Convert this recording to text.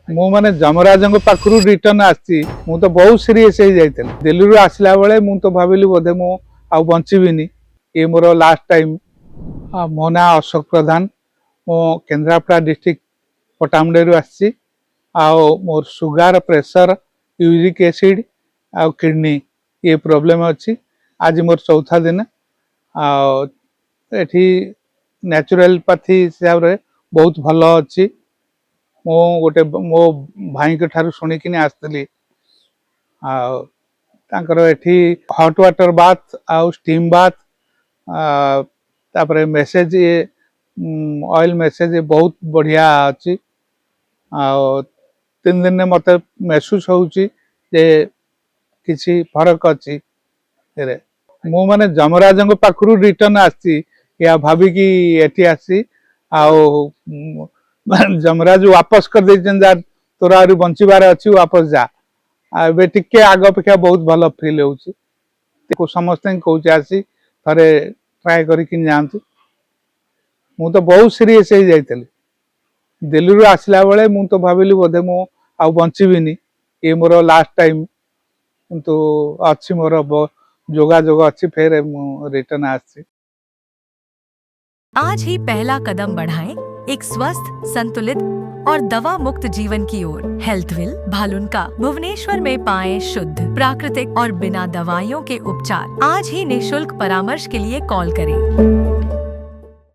ମୁଁ ମାନେ ଯମରାଜଙ୍କ ପାଖରୁ ରିଟର୍ନ ଆସିଛି। ମୁଁ ତ ବହୁତ ସିରିୟସ୍ ହେଇଯାଇଥିଲି। ଦିଲ୍ଲୀରୁ ଆସିଲା ବେଳେ ମୁଁ ତ ଭାବିଲି ବୋଧେ ମୁଁ ଆଉ ବଞ୍ଚିବିନି, ଇଏ ମୋର ଲାଷ୍ଟ ଟାଇମ୍। ମୋ ନାଁ ଅଶୋକ ପ୍ରଧାନ, ମୁଁ କେନ୍ଦ୍ରାପଡ଼ା ଡିଷ୍ଟ୍ରିକ୍ଟ ପଟାମୁଣ୍ଡେଇରୁ ଆସିଛି। ଆଉ ମୋର ସୁଗାର, ପ୍ରେସର, ୟୁରିକ୍ ଏସିଡ୍ ଆଉ କିଡନୀ ଇଏ ପ୍ରୋବ୍ଲେମ୍ ଅଛି। ଆଜି ମୋର ଚଉଥା ଦିନ। ଆଉ ଏଠି ନ୍ୟାଚୁରାଲପାଥି ହିସାବରେ ବହୁତ ଭଲ ଅଛି। ମୁଁ ଗୋଟେ ମୋ ଭାଇଙ୍କ ଠାରୁ ଶୁଣିକିନି ଆସିଥିଲି। ଆଉ ତାଙ୍କର ଏଠି ହଟ୍ ୱାଟର ବାଥ୍ ଆଉ ଷ୍ଟିମ୍ ବାଥ୍, ତାପରେ ମେସେଜ ଅଏଲ ମେସେଜ ବହୁତ ବଢ଼ିଆ ଅଛି। ଆଉ 3 ଦିନରେ ମୋତେ ମେହସୁସ୍ ହେଉଛି ଯେ କିଛି ଫରକ ଅଛି। ମୁଁ ମାନେ ଯମରାଜଙ୍କ ପାଖରୁ ରିଟର୍ନ ଆସିଛି ଏହା ଭାବିକି ଏଠି ଆସିଛି। ଆଉ ଯମରାଜ ୱାପସ କରିଦେଇଛନ୍ତି, ଯାର ତୋର ଆହୁରି ବଞ୍ଚିବାର ଅଛି, ୱାପସ ଯା। ଆଉ ଏବେ ଟିକେ ଆଗ ଅପେକ୍ଷା ବହୁତ ଭଲ ଫିଲ୍ ହେଉଛି। ସମସ୍ତଙ୍କୁ କହୁଛି ଆସି ଥରେ ଟ୍ରାଏ କରିକି ଯାଆନ୍ତୁ। ମୁଁ ତ ବହୁତ ସିରିୟସ୍ ହେଇଯାଇଥିଲି। ଦିଲ୍ଲୀରୁ ଆସିଲା ବେଳେ ମୁଁ ତ ଭାବିଲି ବୋଧେ ମୁଁ ଆଉ ବଞ୍ଚିବିନି, ଇଏ ମୋର ଲାଷ୍ଟ ଟାଇମ୍। କିନ୍ତୁ ଅଛି, ମୋର ଯୋଗାଯୋଗ ଅଛି, ଫେର ମୁଁ ରିଟର୍ନ ଆସିଛି। आज ही पहला कदम बढ़ाएं एक स्वस्थ, संतुलित और दवा मुक्त जीवन की ओर। हेल्थविल भालुनका भुवनेश्वर में पाएं शुद्ध, प्राकृतिक और बिना दवाइयों के उपचार। आज ही निशुल्क परामर्श के लिए कॉल करें।